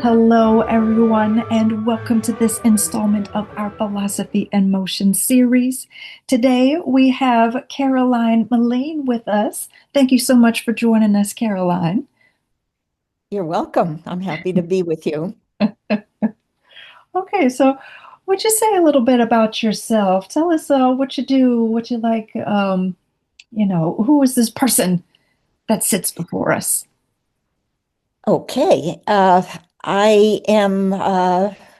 Hello, everyone, and welcome to this installment of our Philosophy in Motion series. Today we have Caroline Meline with us. Thank you so much for joining us, Caroline. You're welcome. I'm happy to be with you. Okay, so would you say a little bit about yourself? Tell us what you do, what you like, who is this person that sits before us? Okay. I am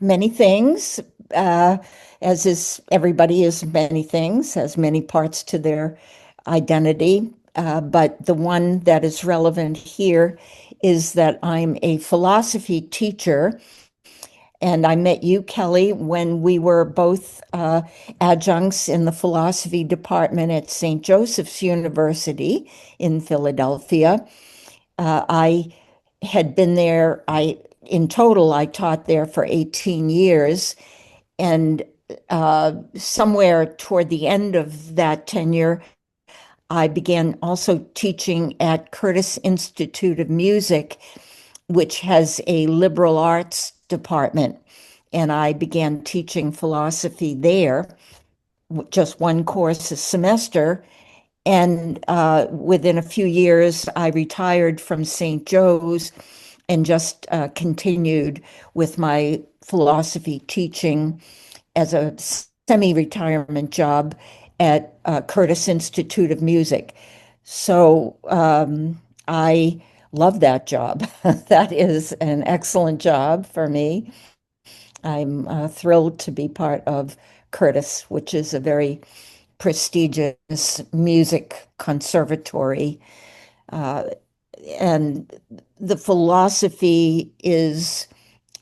many things, uh, as is everybody is many things, has many parts to their identity. But the one that is relevant here is that I'm a philosophy teacher. And I met you, Kelly, when we were both adjuncts in the philosophy department at St. Joseph's University in Philadelphia. I had been there, in total, I taught there for 18 years. And somewhere toward the end of that tenure, I began also teaching at Curtis Institute of Music, which has a liberal arts department. And I began teaching philosophy there, just one course a semester. And within a few years, I retired from St. Joe's and just continued with my philosophy teaching as a semi-retirement job at Curtis Institute of Music. So I love that job. That is an excellent job for me. I'm thrilled to be part of Curtis, which is a very prestigious music conservatory. Uh, and the philosophy is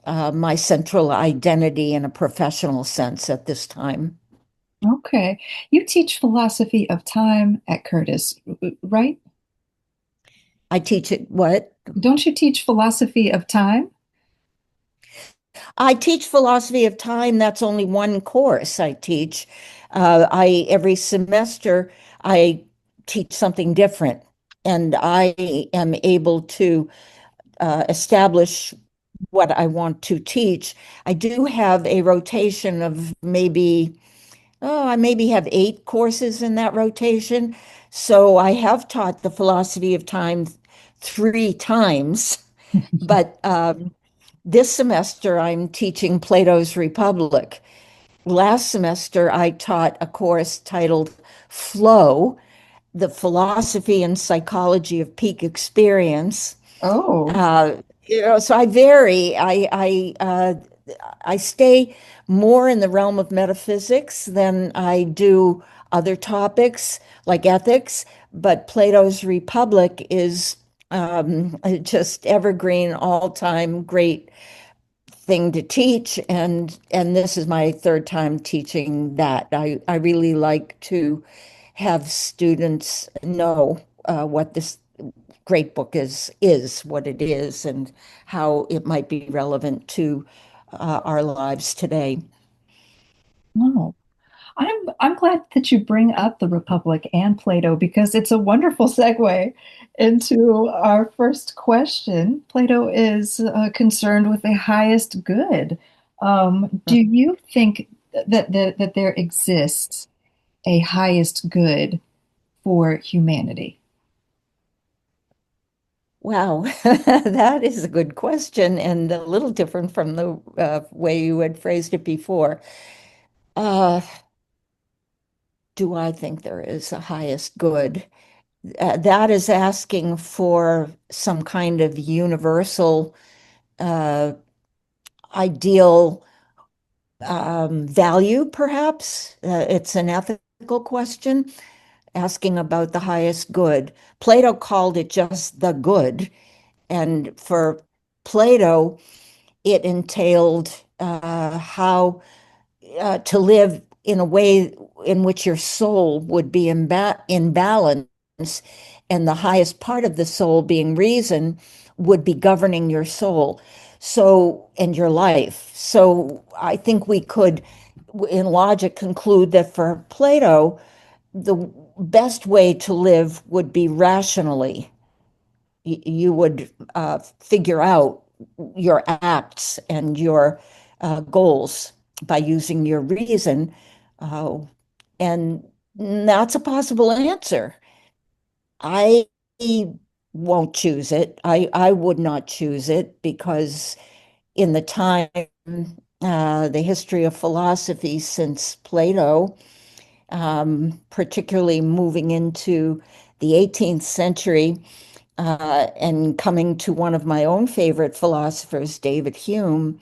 my central identity in a professional sense at this time. Okay, you teach philosophy of time at Curtis, right? I teach it what? Don't you teach philosophy of time? I teach philosophy of time. That's only one course I teach. I every semester I teach something different, and I am able to establish what I want to teach. I do have a rotation of I maybe have 8 courses in that rotation. So I have taught the philosophy of time 3 times, but this semester I'm teaching Plato's Republic. Last semester I taught a course titled Flow, the Philosophy and Psychology of Peak Experience. Oh, Uh, so I vary. I stay more in the realm of metaphysics than I do other topics like ethics. But Plato's Republic is just evergreen, all-time great thing to teach, and this is my third time teaching that. I really like to have students know what this great book is what it is and how it might be relevant to our lives today. no. I'm glad that you bring up the Republic and Plato because it's a wonderful segue into our first question. Plato is concerned with the highest good. Do you think that there exists a highest good for humanity? Wow, that is a good question and a little different from the way you had phrased it before. Uh, do I think there is a highest good? That is asking for some kind of universal uh, ideal value, perhaps. It's an ethical question asking about the highest good. Plato called it just the good. And for Plato, it entailed how to live in a way in which your soul would be in balance, and the highest part of the soul, being reason, would be governing your soul. So, and your life. So I think we could, in logic, conclude that for Plato, the best way to live would be rationally. You would figure out your acts and your goals by using your reason. Uh, and that's a possible answer. I won't choose it. I would not choose it because in the time, the history of philosophy since Plato, particularly moving into the 18th century, and coming to one of my own favorite philosophers, David Hume,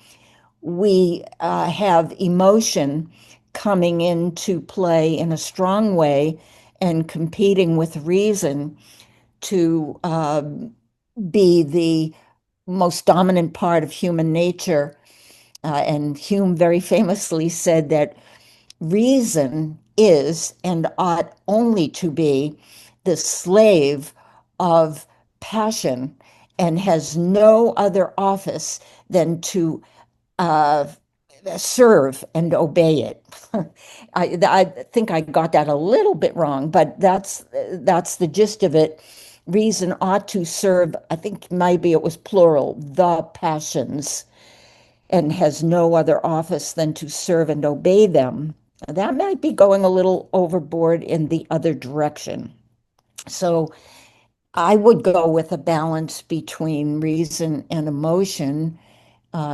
we have emotion coming into play in a strong way and competing with reason to be the most dominant part of human nature. And Hume very famously said that reason is and ought only to be the slave of passion and has no other office than to uh, serve and obey it. I think I got that a little bit wrong, but that's the gist of it. Reason ought to serve, I think maybe it was plural, the passions, and has no other office than to serve and obey them. That might be going a little overboard in the other direction. So I would go with a balance between reason and emotion,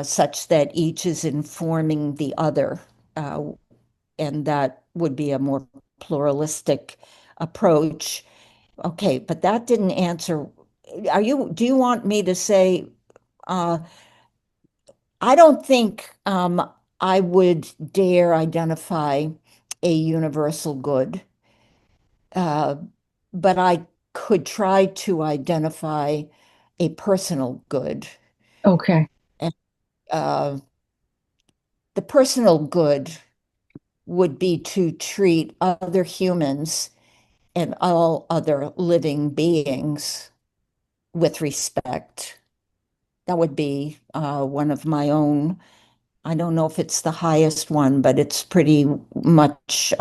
such that each is informing the other. Uh, and that would be a more pluralistic approach. Okay, but that didn't answer. Do you want me to say, uh, I don't think I would dare identify a universal good, uh, but I could try to identify a personal good. Okay. And uh, the personal good would be to treat other humans and all other living beings with respect. That would be one of my own. I don't know if it's the highest one, but it's pretty much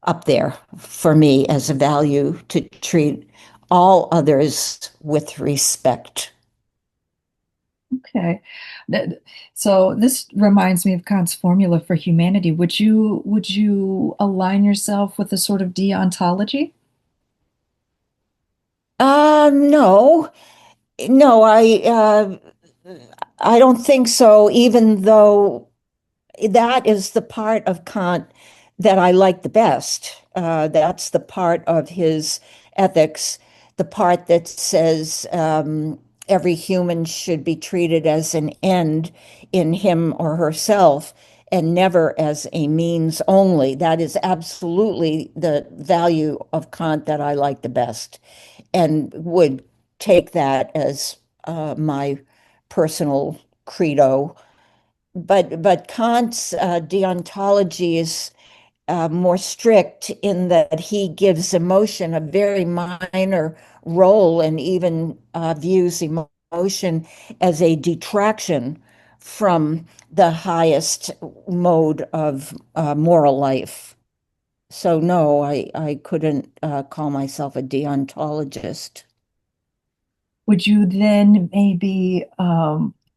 up there for me as a value to treat all others with respect. Okay. Th- So this reminds me of Kant's formula for humanity. Would you align yourself with a sort of deontology? No, no, I don't think so, even though that is the part of Kant that I like the best. That's the part of his ethics, the part that says every human should be treated as an end in him or herself and never as a means only. That is absolutely the value of Kant that I like the best and would take that as my personal credo. But Kant's deontology is more strict in that he gives emotion a very minor role and even views emotion as a detraction from the highest mode of moral life. So no, I couldn't call myself a deontologist. Would you then maybe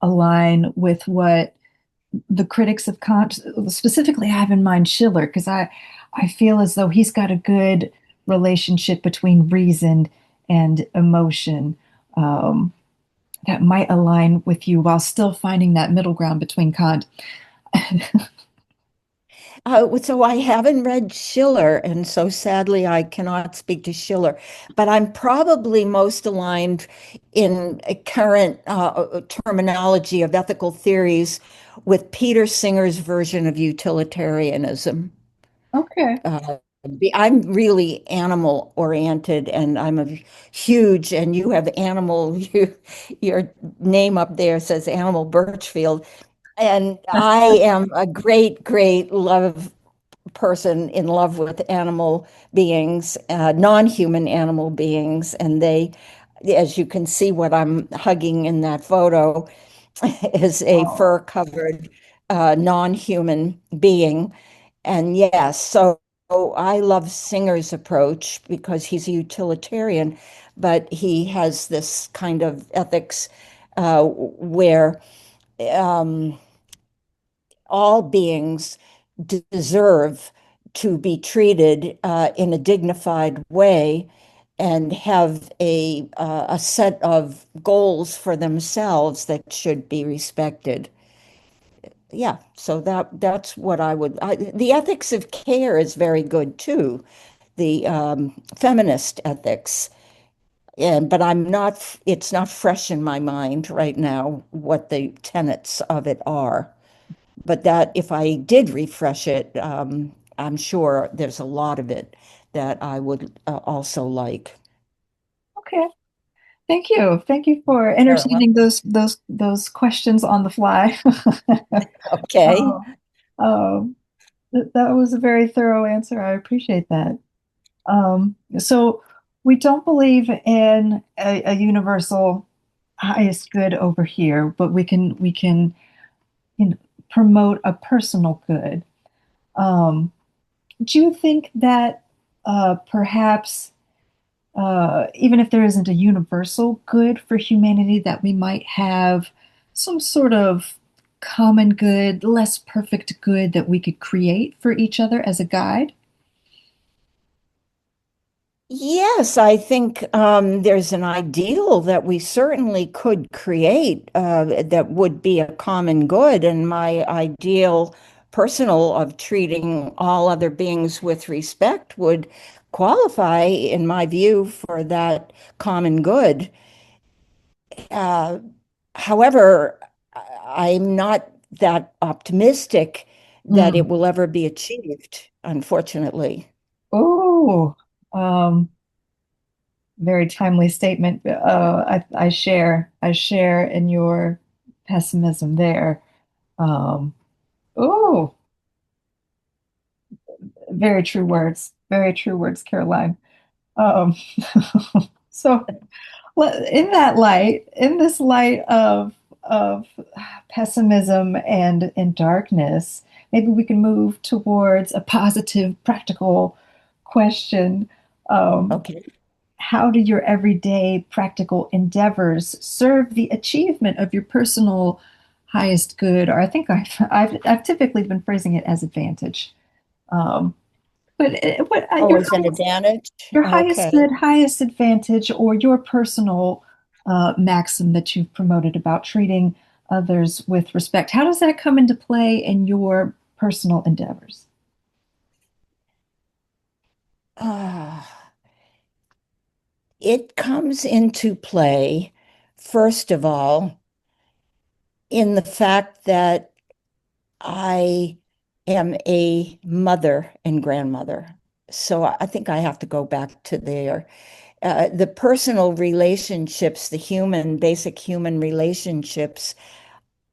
align with what the critics of Kant, specifically I have in mind Schiller, because I feel as though he's got a good relationship between reason and emotion that might align with you while still finding that middle ground between Kant. So I haven't read Schiller, and so sadly I cannot speak to Schiller. But I'm probably most aligned in a current terminology of ethical theories with Peter Singer's version of utilitarianism. Okay. Uh, I'm really animal oriented, and I'm a huge, and you have animal, your name up there says Animal Birchfield. And I am a great, great love person in love with animal beings, non-human animal beings, and they, as you can see, what I'm hugging in that photo, is a Oh, fur-covered non-human being. And yes, so I love Singer's approach because he's a utilitarian, but he has this kind of ethics where um, all beings deserve to be treated in a dignified way and have a set of goals for themselves that should be respected. Yeah, so that's what the ethics of care is very good too, the feminist ethics. And but it's not fresh in my mind right now what the tenets of it are. But that if I did refresh it, I'm sure there's a lot of it that I would also like. okay. Thank you. Thank you for Sure. Well, entertaining those questions on the fly. okay. Oh, um, that was a very thorough answer. I appreciate that. So we don't believe in a universal highest good over here, but we can you know, promote a personal good. Um, do you think that perhaps even if there isn't a universal good for humanity, that we might have some sort of common good, less perfect good that we could create for each other as a guide? Yes, I think there's an ideal that we certainly could create that would be a common good. And my ideal personal of treating all other beings with respect would qualify, in my view, for that common good. Uh, However, I'm not that optimistic that it Mm. will ever be achieved, unfortunately. Oh, um, very timely statement. I share in your pessimism there. Um, oh, very true words. Very true words, Caroline. Um, so in that light, in this light of pessimism and darkness, maybe we can move towards a positive, practical question. Um, Okay. how do your everyday practical endeavors serve the achievement of your personal highest good? Or I think I've typically been phrasing it as advantage. Um, but Oh, as an advantage? your highest Okay. good, highest advantage, or your personal maxim that you've promoted about treating others with respect, how does that come into play in your personal endeavors? Ah, it comes into play, first of all, in the fact that I am a mother and grandmother. So I think I have to go back to there. The personal relationships, the basic human relationships,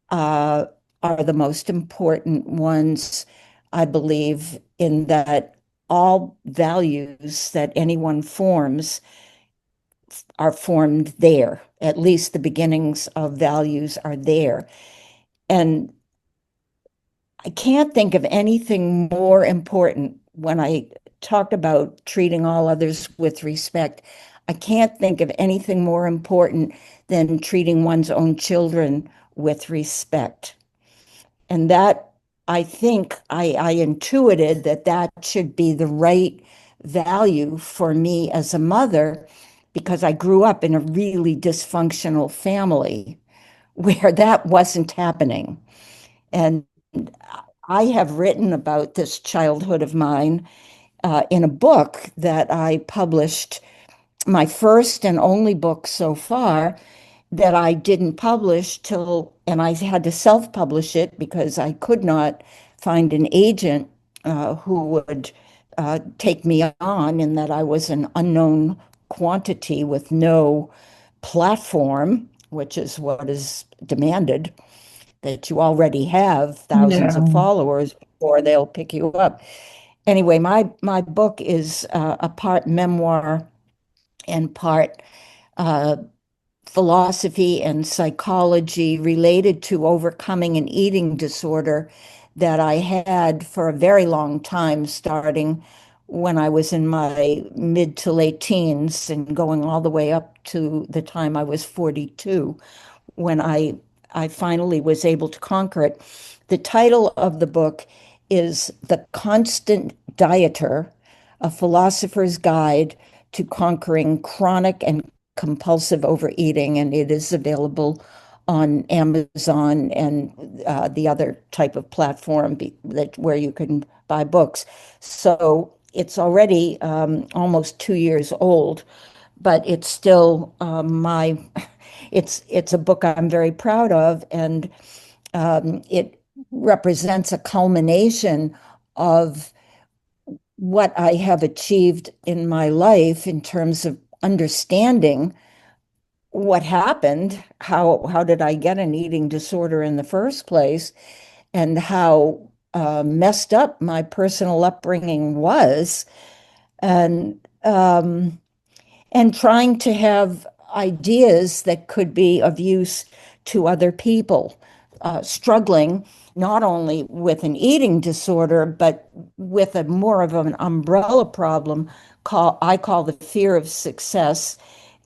uh, are the most important ones, I believe, in that all values that anyone forms are formed there. At least the beginnings of values are there. And I can't think of anything more important when I talk about treating all others with respect. I can't think of anything more important than treating one's own children with respect. And that, I think, I intuited that that should be the right value for me as a mother because I grew up in a really dysfunctional family where that wasn't happening. And I have written about this childhood of mine in a book that I published, my first and only book so far that I didn't publish till, and I had to self-publish it because I could not find an agent who would take me on, and that I was an unknown quantity with no platform, which is what is demanded, that you already have thousands of Yeah. followers before they'll pick you up. Anyway, my book is a part memoir and part uh, philosophy and psychology related to overcoming an eating disorder that I had for a very long time, starting when I was in my mid to late teens and going all the way up to the time I was 42, when I finally was able to conquer it. The title of the book is The Constant Dieter, A Philosopher's Guide to Conquering Chronic and Compulsive Overeating, and it is available on Amazon and the other type of platform where you can buy books. So it's already almost 2 years old, but it's still my it's a book I'm very proud of, and it represents a culmination of what I have achieved in my life in terms of understanding what happened, how did I get an eating disorder in the first place, and how messed up my personal upbringing was, and trying to have ideas that could be of use to other people struggling not only with an eating disorder, but with a more of an umbrella problem I call the fear of success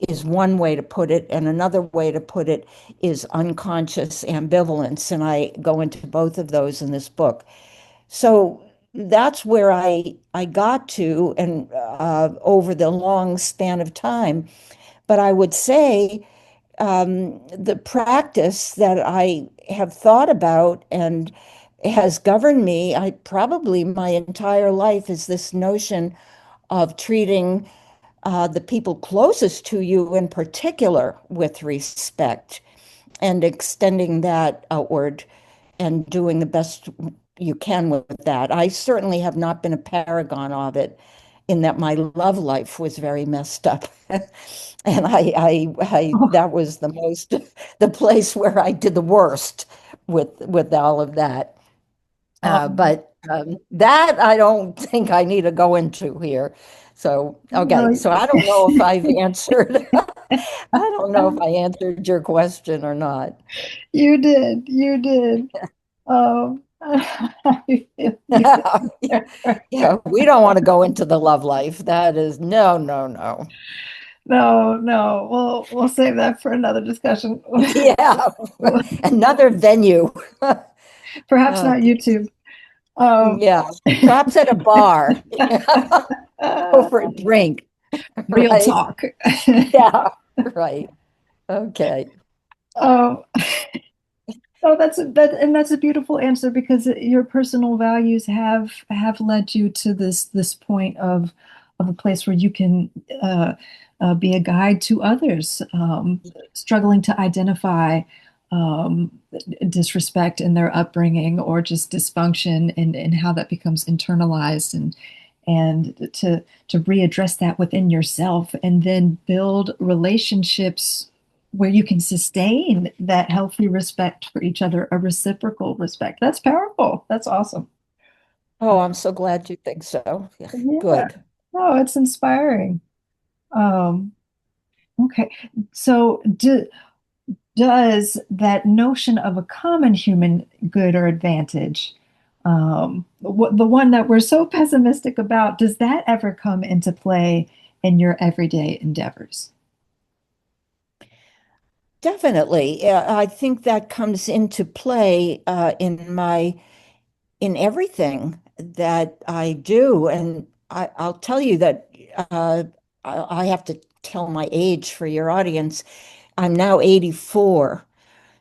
is one way to put it, and another way to put it is unconscious ambivalence. And I go into both of those in this book. So that's where I got to, and over the long span of time. But I would say the practice that I have thought about and has governed me, I probably my entire life, is this notion of treating the people closest to you in particular with respect and extending that outward and doing the best you can with that. I certainly have not been a paragon of it in that my love life was very messed up. And that was the most, the place where I did the worst with all of that. Um, But that I don't think I need to go into here. So, okay. no, So I don't know if I've answered, I don't know if I answered your question or not. you did. You did. I feel you there. Yeah, we don't want to go into the love life. That is no, no, no. No, no. We'll save that for another discussion. Yeah, another venue. Perhaps not Okay. YouTube. Um, Yeah, perhaps at a bar. Go for a drink, real right? talk. Yeah, right. Okay. Um, Oh, that's a beautiful answer because your personal values have led you to this point of a place where you can be a guide to others struggling to identify um, disrespect in their upbringing or just dysfunction and how that becomes internalized and to readdress that within yourself and then build relationships where you can sustain that healthy respect for each other, a reciprocal respect. That's powerful. That's awesome. Oh, I'm so glad you think so. Yeah, Yeah. good. No, it's inspiring. Um, okay. So does that notion of a common human good or advantage, the one that we're so pessimistic about, does that ever come into play in your everyday endeavors? Definitely. I think that comes into play in everything that I do. And I'll tell you that I have to tell my age for your audience. I'm now 84.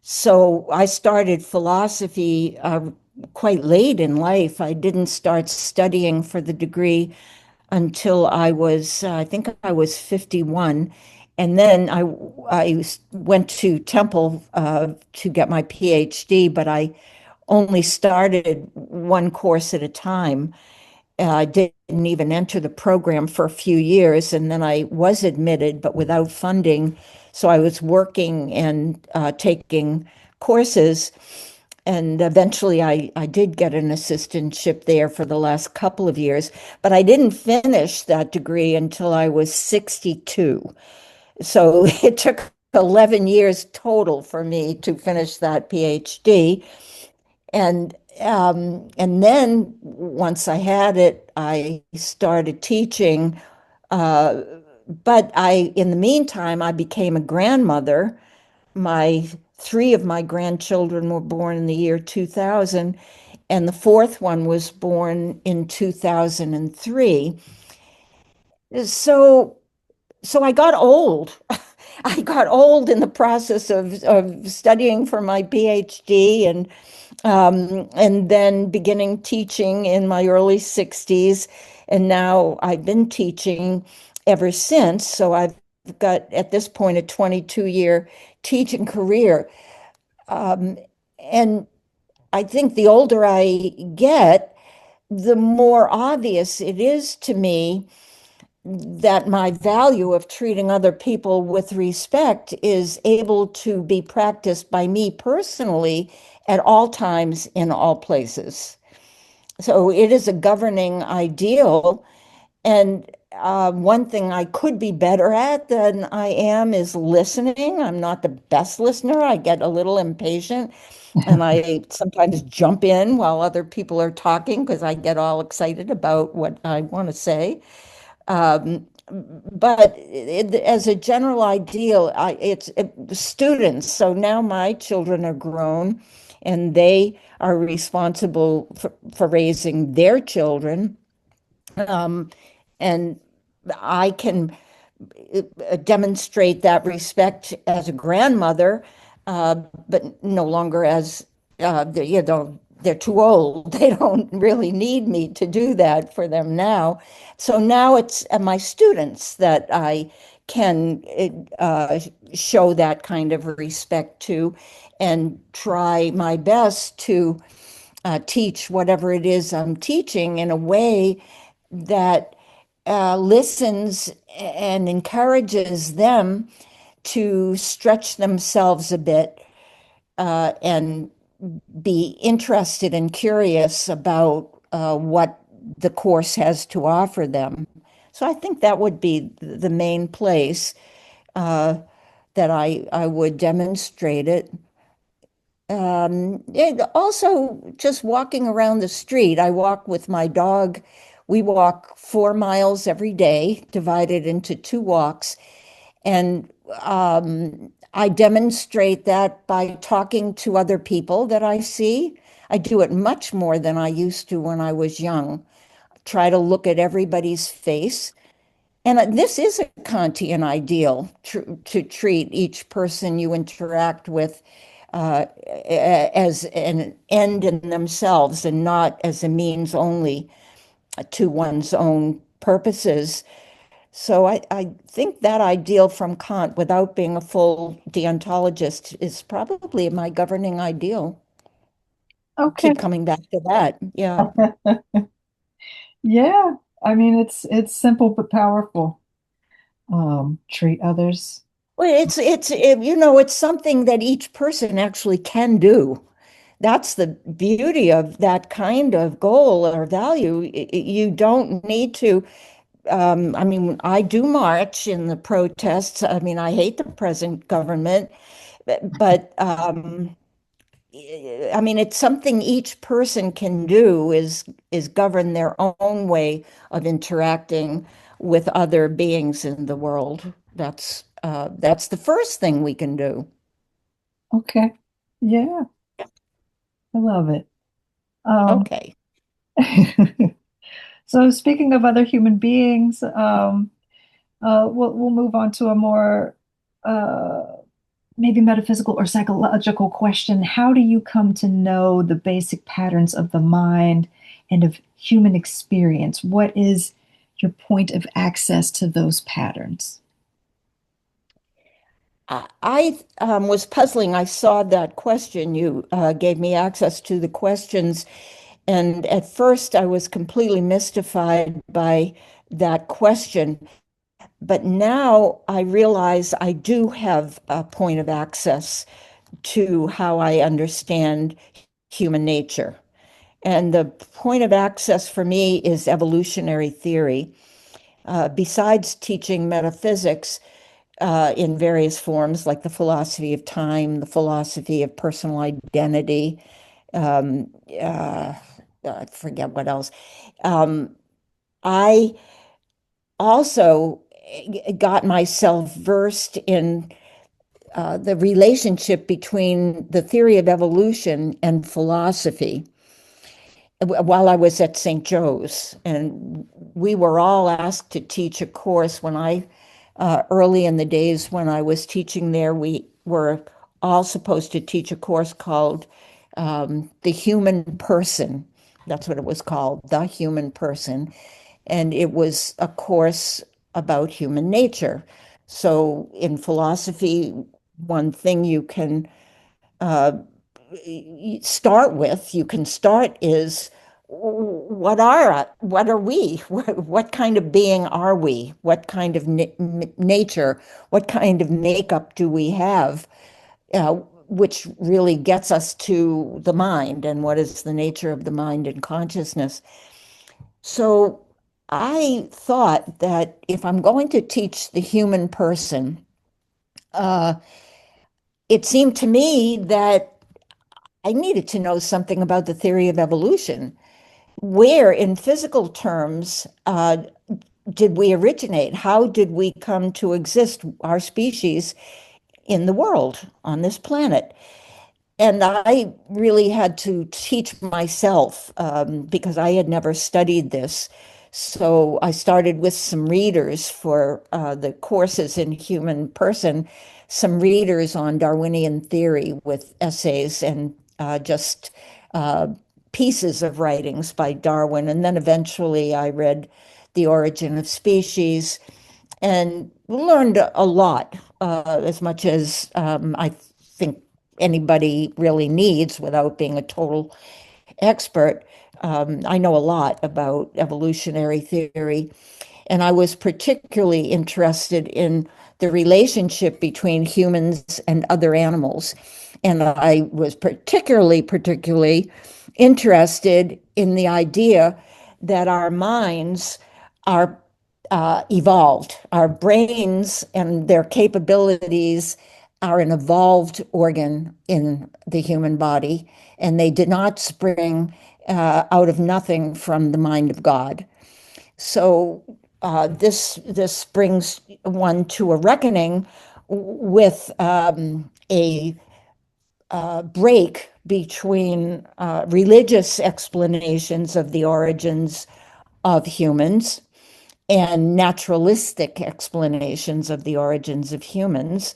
So I started philosophy quite late in life. I didn't start studying for the degree until I think I was 51. And then I went to Temple to get my PhD, but I only started one course at a time. I didn't even enter the program for a few years, and then I was admitted, but without funding. So I was working and taking courses, and eventually I did get an assistantship there for the last couple of years, but I didn't finish that degree until I was 62. So it took 11 years total for me to finish that PhD. And then once I had it, I started teaching. Uh, but in the meantime, I became a grandmother. My three of my grandchildren were born in the year 2000, and the fourth one was born in 2003. So, so I got old. I got old in the process of studying for my PhD and then beginning teaching in my early 60s. And now I've been teaching ever since. So I've got at this point a 22-year teaching career. Um, and I think the older I get, the more obvious it is to me that my value of treating other people with respect is able to be practiced by me personally at all times in all places. So it is a governing ideal. And one thing I could be better at than I am is listening. I'm not the best listener. I get a little impatient and I sometimes jump in while other people are talking because I get all excited about what I want to say. But as a general ideal, students. So now my children are grown and they are responsible for raising their children. Um, and I can demonstrate that respect as a grandmother, uh, but no longer as they're too old. They don't really need me to do that for them now. So now it's my students that I can show that kind of respect to and try my best to teach whatever it is I'm teaching in a way that listens and encourages them to stretch themselves a bit and be interested and curious about what the course has to offer them. So I think that would be the main place uh, that I would demonstrate it. And also, just walking around the street, I walk with my dog. We walk 4 miles every day, divided into two walks. And I demonstrate that by talking to other people that I see. I do it much more than I used to when I was young. Try to look at everybody's face. And this is a Kantian ideal to treat each person you interact with as an end in themselves and not as a means only to one's own purposes. So I think that ideal from Kant, without being a full deontologist, is probably my governing ideal. Okay. Keep coming back to that. Yeah. Yeah. I mean, it's simple but powerful. Treat others. Well, it's something that each person actually can do. That's the beauty of that kind of goal or value. You don't need to. I mean, I do march in the protests. I mean, I hate the present government, but I mean, it's something each person can do is govern their own way of interacting with other beings in the world. That's the first thing we can do. Okay. Yeah, I love it. Um, Okay. so speaking of other human beings, we'll move on to a more uh, maybe metaphysical or psychological question. How do you come to know the basic patterns of the mind and of human experience? What is your point of access to those patterns? I was puzzling. I saw that question. You gave me access to the questions. And at first, I was completely mystified by that question. But now I realize I do have a point of access to how I understand human nature. And the point of access for me is evolutionary theory. Besides teaching metaphysics, in various forms, like the philosophy of time, the philosophy of personal identity. Um, uh, I forget what else. Um, I also got myself versed in the relationship between the theory of evolution and philosophy while I was at St. Joe's. And we were all asked to teach a course early in the days when I was teaching there, we were all supposed to teach a course called The Human Person. That's what it was called, The Human Person. And it was a course about human nature. So in philosophy, one thing you can uh, you can start is what are we? What kind of being are we? What kind of nature? What kind of makeup do we have? Uh, which really gets us to the mind and what is the nature of the mind and consciousness. So I thought that if I'm going to teach the human person, uh, it seemed to me that I needed to know something about the theory of evolution. Where, in physical terms, did we originate? How did we come to exist, our species, in the world on this planet? And I really had to teach myself because I had never studied this. So I started with some readers for the courses in human person, some readers on Darwinian theory with essays and just uh, pieces of writings by Darwin. And then eventually I read The Origin of Species and learned a lot, as much as I think anybody really needs without being a total expert. I know a lot about evolutionary theory, and I was particularly interested in the relationship between humans and other animals. And I was particularly interested in the idea that our minds are evolved. Our brains and their capabilities are an evolved organ in the human body, and they did not spring out of nothing from the mind of God. So this brings one to a reckoning with a break between religious explanations of the origins of humans and naturalistic explanations of the origins of humans.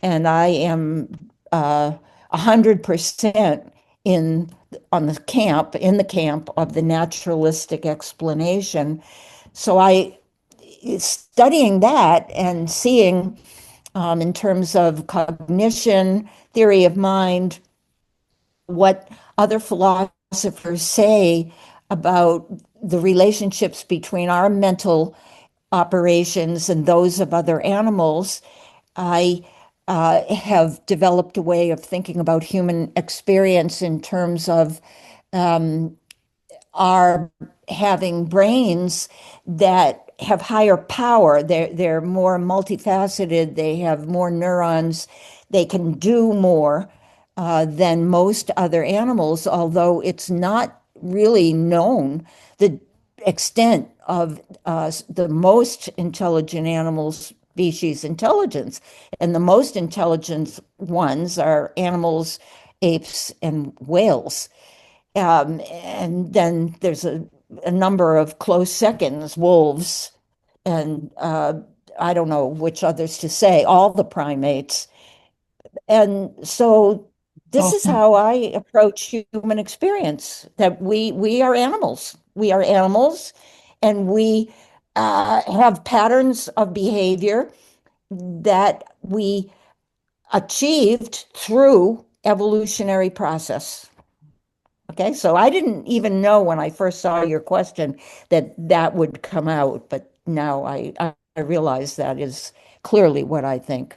And I am 100% in in the camp of the naturalistic explanation. So I studying that and seeing in terms of cognition, theory of mind, what other philosophers say about the relationships between our mental operations and those of other animals, I have developed a way of thinking about human experience in terms of our having brains that have higher power. They're more multifaceted. They have more neurons. They can do more than most other animals, although it's not really known the extent of the most intelligent animal species intelligence. And the most intelligent ones are animals, apes, and whales. And then there's a number of close seconds, wolves, and I don't know which others to say, all the primates. And so this is Dolphin. how I approach human experience, that we are animals. We are animals, and we have patterns of behavior that we achieved through evolutionary process. Okay, so I didn't even know when I first saw your question that that would come out, but now I realize that is clearly what I think.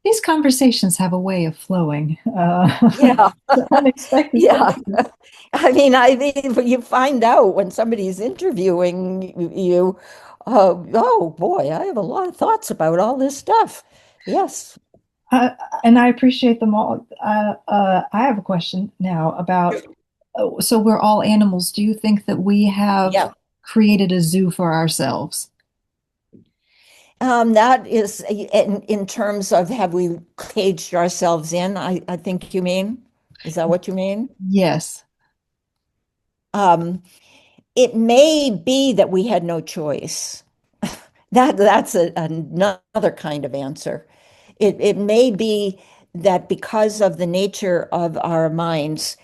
These conversations have a way of flowing. Yeah, Unexpected yeah. places. I mean, you find out when somebody's interviewing you, Oh boy, I have a lot of thoughts about all this stuff. Yes. Uh, and I appreciate them all. I have a question now about, so we're all animals. Do you think that we have Yeah. created a zoo for ourselves? That is in terms of have we caged ourselves in, I think you mean. Is that what you mean? Yes. Um, it may be that we had no choice. That's another kind of answer. It may be that because of the nature of our minds,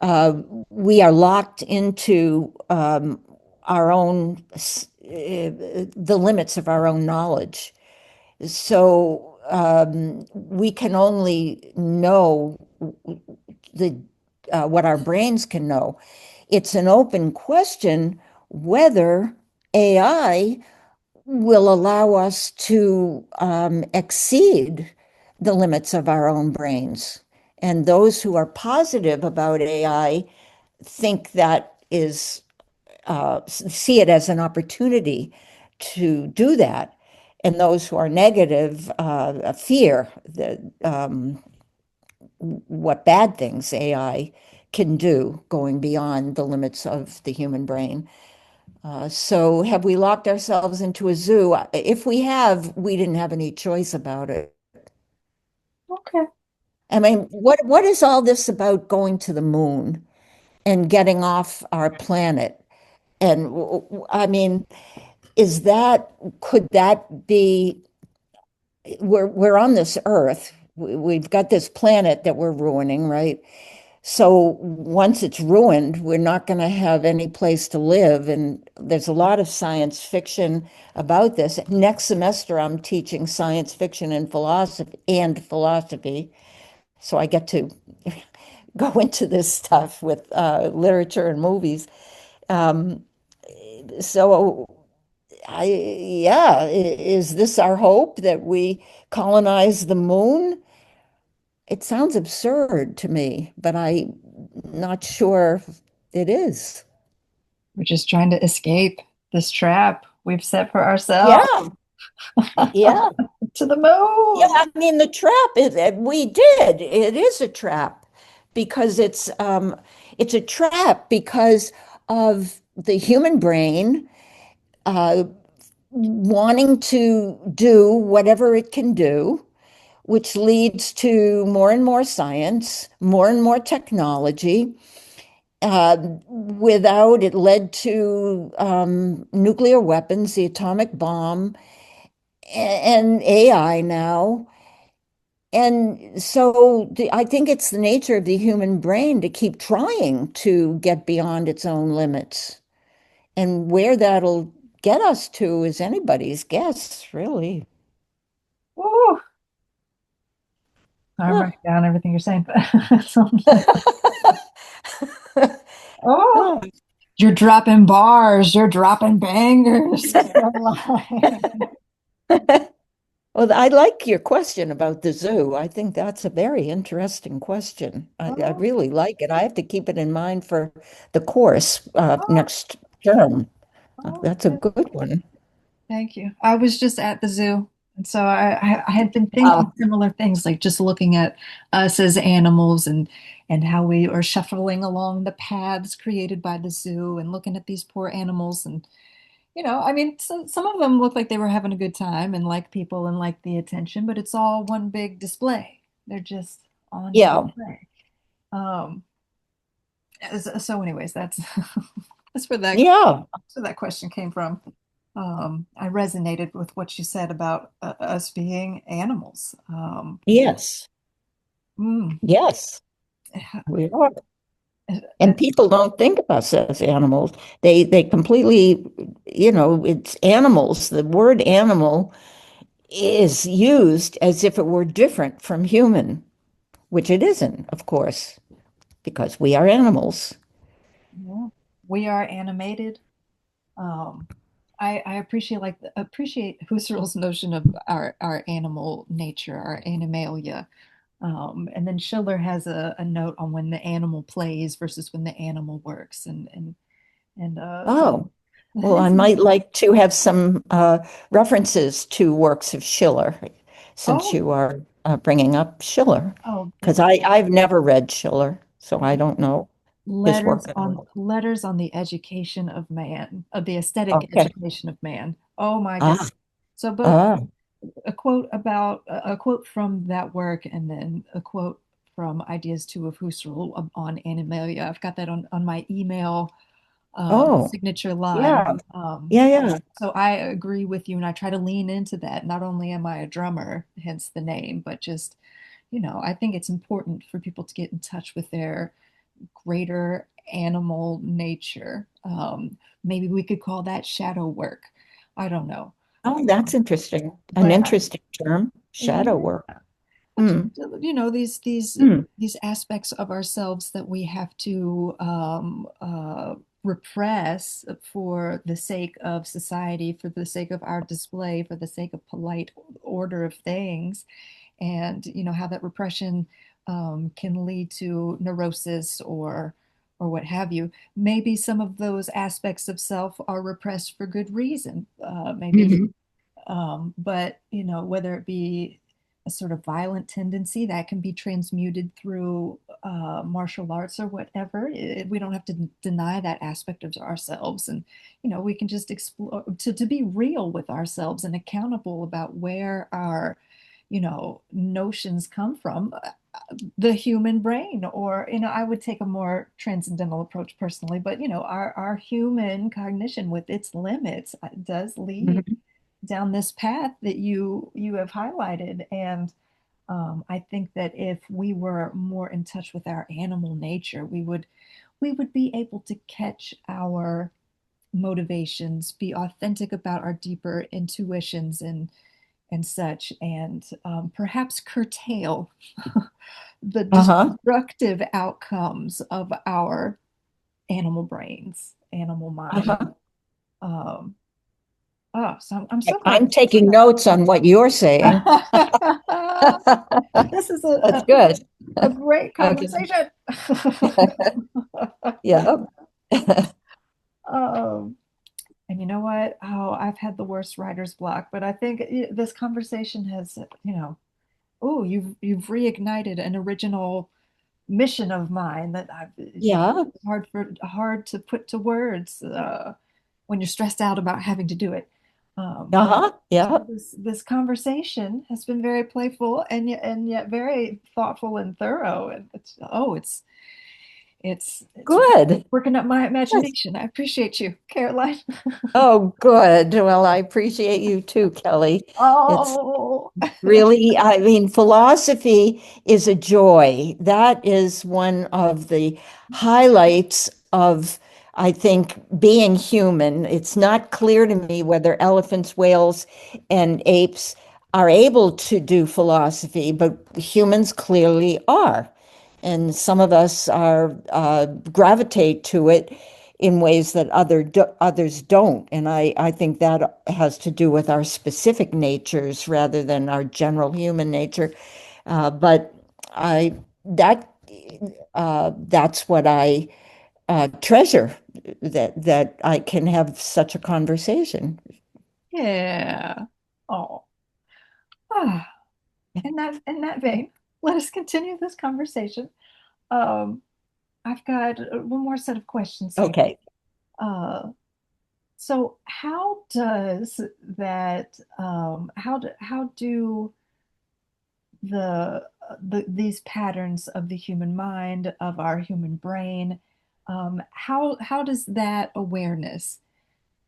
uh, we are locked into our own the limits of our own knowledge. So we can only know the what our brains can know. It's an open question whether AI will allow us to exceed the limits of our own brains. And those who are positive about AI think that is see it as an opportunity to do that. And those who are negative fear that what bad things AI can do going beyond the limits of the human brain. So have we locked ourselves into a zoo? If we have, we didn't have any choice about it. Okay. I mean, what is all this about going to the moon and getting off our planet? And I mean, is that could that be we're on this earth. We've got this planet that we're ruining, right? So once it's ruined, we're not going to have any place to live. And there's a lot of science fiction about this. Next semester, I'm teaching science fiction and philosophy. So I get to go into this stuff with literature and movies. Um, so yeah, is this our hope that we colonize the moon? It sounds absurd to me, but I'm not sure it is. We're just trying to escape this trap we've set for ourselves. Yeah, yeah, To the yeah. moon. I mean, the trap is we did. It is a trap because it's a trap because of the human brain uh, wanting to do whatever it can do, which leads to more and more science, more and more technology. Without it led to nuclear weapons, the atomic bomb, and AI now. And so I think it's the nature of the human brain to keep trying to get beyond its own limits. And where that'll get us to is anybody's guess, really. Woo. I'm Huh. writing down everything you're saying. So, oh, you're dropping bars. You're dropping bangers. Meline. Well, I like your question about the zoo. I think that's a very interesting question. I Oh, really like it. I have to keep it in mind for the course oh, next term. oh, That's a okay. good one. Thank you. I was just at the zoo. And so I had been thinking Wow. similar things, like just looking at us as animals and how we are shuffling along the paths created by the zoo and looking at these poor animals. And, I mean, some of them look like they were having a good time and like people and like the attention, but it's all one big display. They're just on Yeah. display. Um, so anyways, that's that's where Yeah. that question came from. I resonated with what you said about us being animals. Yes. Mm, Yes. We are. And it's, people don't think of us as animals. They completely, it's animals. The word animal is used as if it were different from human, which it isn't, of course, because we are animals. yeah, we are animated. Um, I appreciate Husserl's notion of our animal nature, our animalia. And then Schiller has a note on when the animal plays versus when the animal works, and Oh. Well, I Isn't might like to have some references to works of Schiller, since oh you are bringing up Schiller, oh because I've never read Schiller, so I don't know his work at all. letters on the education of man, of the aesthetic Okay. education of man. Oh my Ah, goodness. So both ah, a quote from that work and then a quote from Ideas 2 of Husserl on Animalia. I've got that on my email oh, signature line. yeah, yeah, yeah. So I agree with you and I try to lean into that. Not only am I a drummer, hence the name, but just, I think it's important for people to get in touch with their greater animal nature. Maybe we could call that shadow work. I don't know. Oh, that's interesting. An But interesting term, shadow yeah, work. but Hmm. Hmm. these aspects of ourselves that we have to repress for the sake of society, for the sake of our display, for the sake of polite order of things, and how that repression can lead to neurosis or what have you. Maybe some of those aspects of self are repressed for good reason. Maybe Hmm. but whether it be a sort of violent tendency that can be transmuted through martial arts or whatever, we don't have to deny that aspect of ourselves, and we can just explore to be real with ourselves and accountable about where our notions come from. The human brain, or I would take a more transcendental approach personally, but our human cognition with its limits does lead Hmm. down this path that you have highlighted. And I think that if we were more in touch with our animal nature, we would be able to catch our motivations, be authentic about our deeper intuitions and such, and perhaps curtail the Uh-huh. destructive outcomes of our animal brains, animal mind. Uh-huh. Um, so I'm so glad I'm that you brought taking that notes on what you're saying. up. This is That's good. a great Okay. conversation. Yeah. um, and you know what? Oh, I've had the worst writer's block, but I think this conversation has, oh, you've reignited an original mission of mine that it's Yeah. hard to put to words when you're stressed out about having to do it. But Uh-huh. Yeah. this conversation has been very playful and yet very thoughtful and thorough. And it's Good. working up my Yes. imagination. I appreciate you, Caroline. Oh, good. Well, I appreciate you too, Kelly. It's Oh, really, I mean, philosophy is a joy. That is one of the highlights of, I think, being human. It's not clear to me whether elephants, whales, and apes are able to do philosophy, but humans clearly are. And some of us are gravitate to it in ways that others don't. And I think that has to do with our specific natures rather than our general human nature. But I that that's what I treasure, that I can have such a conversation. yeah. Oh. Ah. In that vein, let us continue this conversation. Um, I've got one more set of questions here. Okay. Uh, so how does that how do these patterns of the human mind, of our human brain, how does that awareness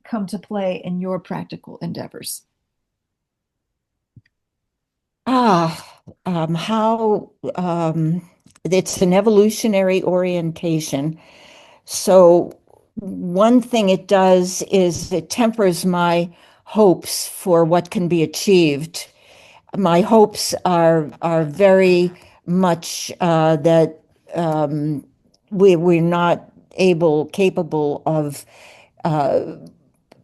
come to play in your practical endeavors? How it's an evolutionary orientation. So one thing it does is it tempers my hopes for what can be achieved. My hopes are very much that we're not capable of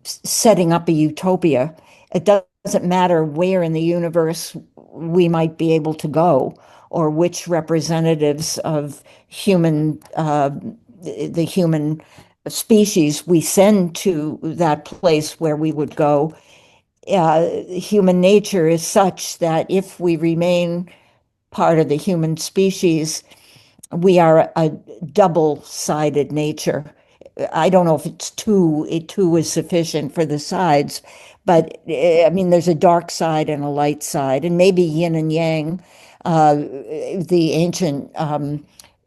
setting up a utopia. It doesn't matter where in the universe we might be able to go or which representatives of the human species we send to that place where we would go, human nature is such that if we remain part of the human species, we are a double-sided nature. I don't know if it's two is sufficient for the sides, but I mean, there's a dark side and a light side, and maybe yin and yang, the ancient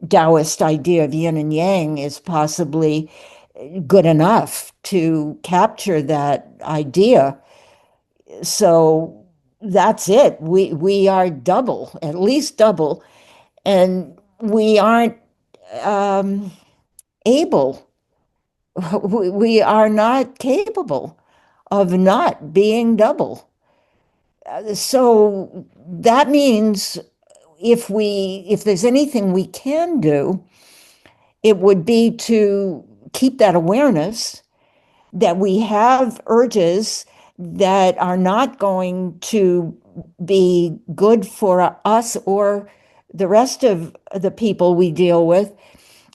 Taoist idea of yin and yang is possibly good enough to capture that idea. So that's it. We are double, at least double, and we aren't um, able, we are not capable of not being double. So that means if there's anything we can do, it would be to keep that awareness that we have urges that are not going to be good for us or the rest of the people we deal with,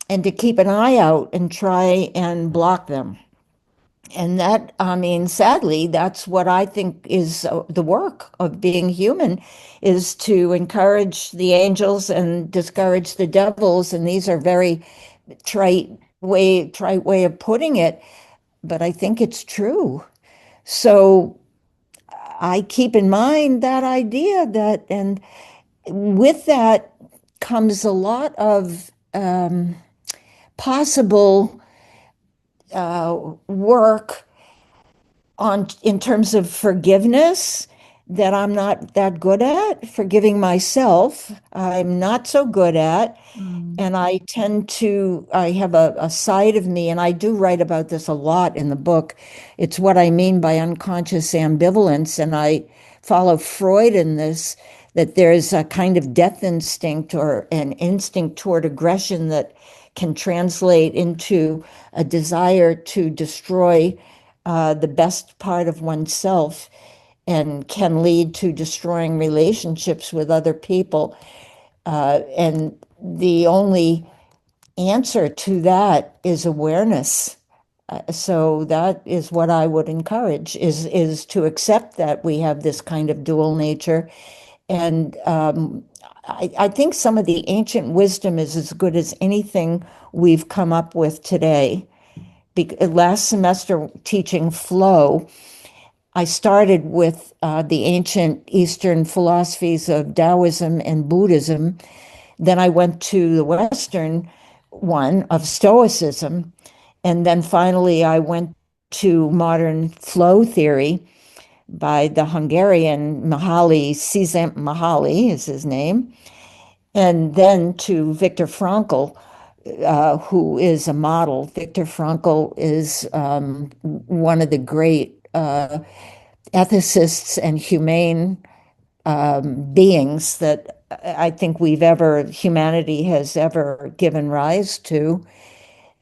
and to keep an eye out and try and block them. And that, I mean, sadly, that's what I think is the work of being human, is to encourage the angels and discourage the devils. And these are very trite way of putting it, but I think it's true. So I keep in mind that idea that, and with that comes a lot of possible work on in terms of forgiveness that I'm not that good at. Forgiving myself, I'm not so good at. Mm. And I have a side of me, and I do write about this a lot in the book. It's what I mean by unconscious ambivalence. And I follow Freud in this, that there's a kind of death instinct or an instinct toward aggression that can translate into a desire to destroy the best part of oneself and can lead to destroying relationships with other people. And the only answer to that is awareness. So that is what I would encourage is to accept that we have this kind of dual nature. And I think some of the ancient wisdom is as good as anything we've come up with today. Last semester teaching flow, I started with the ancient Eastern philosophies of Taoism and Buddhism. Then I went to the Western one of Stoicism. And then finally, I went to modern flow theory by the Hungarian Mihaly Csikszentmihalyi is his name. And then to Viktor Frankl, who is a model. Viktor Frankl is one of the great ethicists and humane beings that I think humanity has ever given rise to.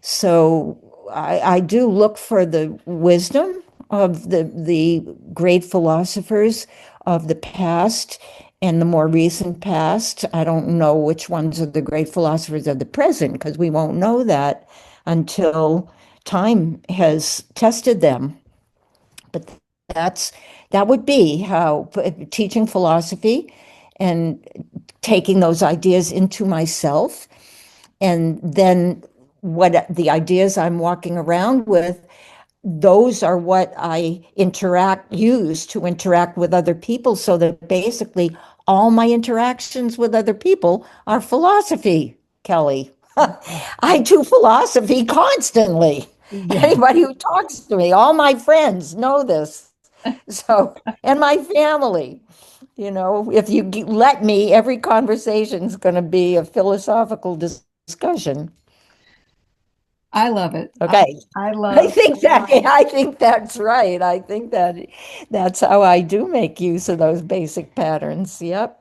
So I do look for the wisdom of the great philosophers of the past and the more recent past. I don't know which ones are the great philosophers of the present because we won't know that until time has tested them. But that's that would be how teaching philosophy and taking those ideas into myself, and then what the ideas I'm walking around with, those are what I use to interact with other people, so that basically all my interactions with other people are philosophy, Kelly. I do philosophy constantly. Yeah. Anybody who talks to me, all my friends know this. So, and my family, if you let me, every conversation is going to be a philosophical discussion. I love it. Okay. I I love think that I think that's right. I think that's how I do make use of those basic patterns. Yep.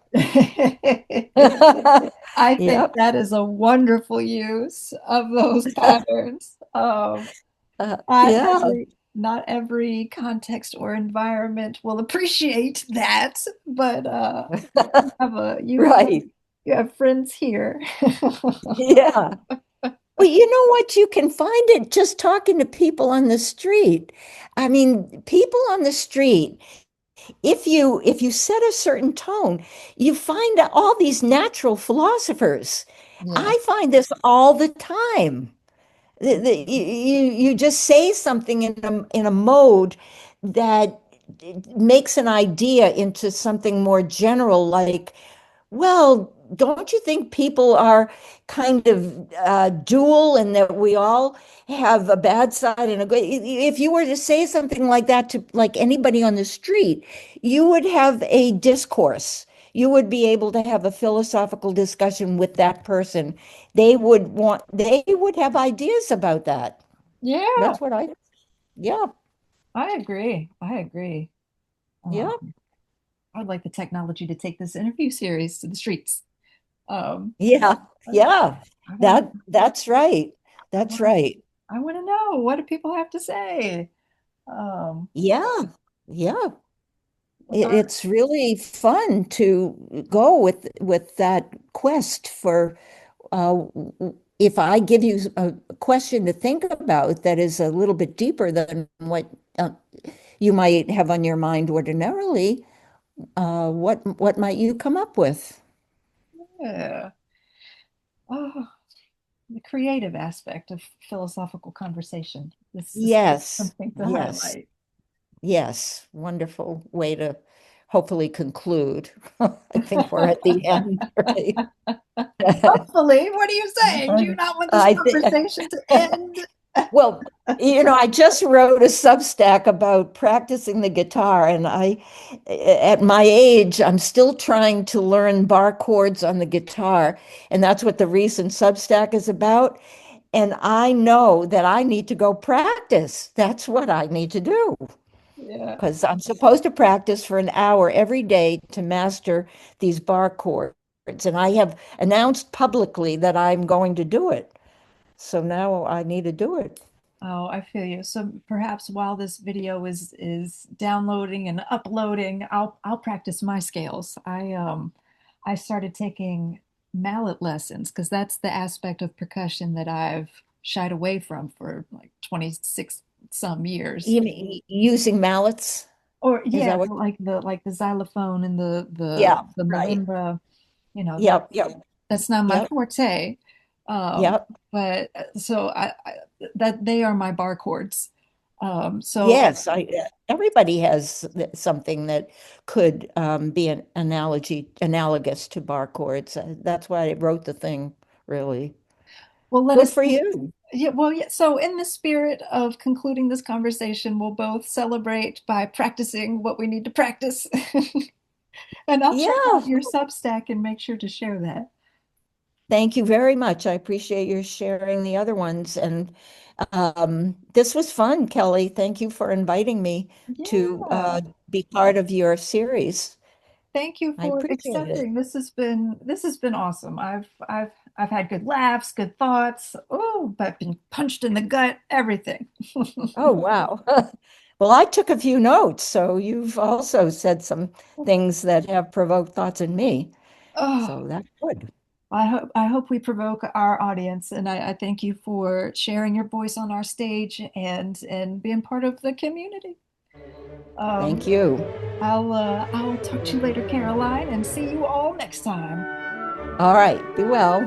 I think Yep. that is a wonderful use of those patterns. Not Yeah. every context or environment will appreciate that, but you have Right. you have friends here. Yeah. Well, you know what? You can find it just talking to people on the street. I mean, people on the street, if you set a certain tone, you find all these natural philosophers. Yeah. I find this all the time. You just say something in a mode that makes an idea into something more general, like, well, don't you think people are kind of dual and that we all have a bad side and a good? If you were to say something like that to like anybody on the street, you would have a discourse. You would be able to have a philosophical discussion with that person. They would have ideas about that. Yeah, That's what yeah, I agree. I agree. yeah, Um, I'd like the technology to take this interview series to the streets. Um, yeah, I, yeah. I want to, That's right. I That's want to, right. I want to know, what do people have to say? Um, Yeah, yeah. with our, It's really fun to go with that quest for if I give you a question to think about that is a little bit deeper than what you might have on your mind ordinarily, what might you come up with? yeah. Oh, the creative aspect of philosophical conversation. This is Yes, something to yes, highlight. yes. Wonderful way to hopefully conclude. I think we're at the end, right? Hopefully, what are you saying? Do you not want this I think. conversation to end? Well, I just wrote a Substack about practicing the guitar, and at my age, I'm still trying to learn bar chords on the guitar, and that's what the recent Substack is about. And I know that I need to go practice. That's what I need to do Yeah. because I'm supposed to practice for an hour every day to master these bar chords. And I have announced publicly that I'm going to do it. So now I need to do it. Oh, I feel you. So perhaps while this video is downloading and uploading, I'll practice my scales. I started taking mallet lessons because that's the aspect of percussion that I've shied away from for like 26 some years. You mean using mallets? Or Is yeah, that what? like the xylophone and the Yeah, the the right. marimba, Yep, yep, that's not my yep, forte. Um, yep. but so I that they are my bar chords. So Yes, everybody has something that could be an analogous to bar chords. That's why I wrote the thing, really. well, let Good us. for you. Yeah, well, yeah. So, in the spirit of concluding this conversation, we'll both celebrate by practicing what we need to practice. And I'll check Yeah, out your Substack and make sure to share that. thank you very much. I appreciate your sharing the other ones. And this was fun, Kelly. Thank you for inviting me to Yeah. be part of your series. Thank you I for appreciate it. accepting. This has been awesome. I've had good laughs, good thoughts. Oh, but been punched in the gut, everything. Oh, wow. Well, I took a few notes, so you've also said some things that have provoked thoughts in me. Oh, So that's good. I hope we provoke our audience, and I thank you for sharing your voice on our stage and being part of the community. Um, Thank you. I'll talk to you later, Caroline, and see you all next time. All right. Be well.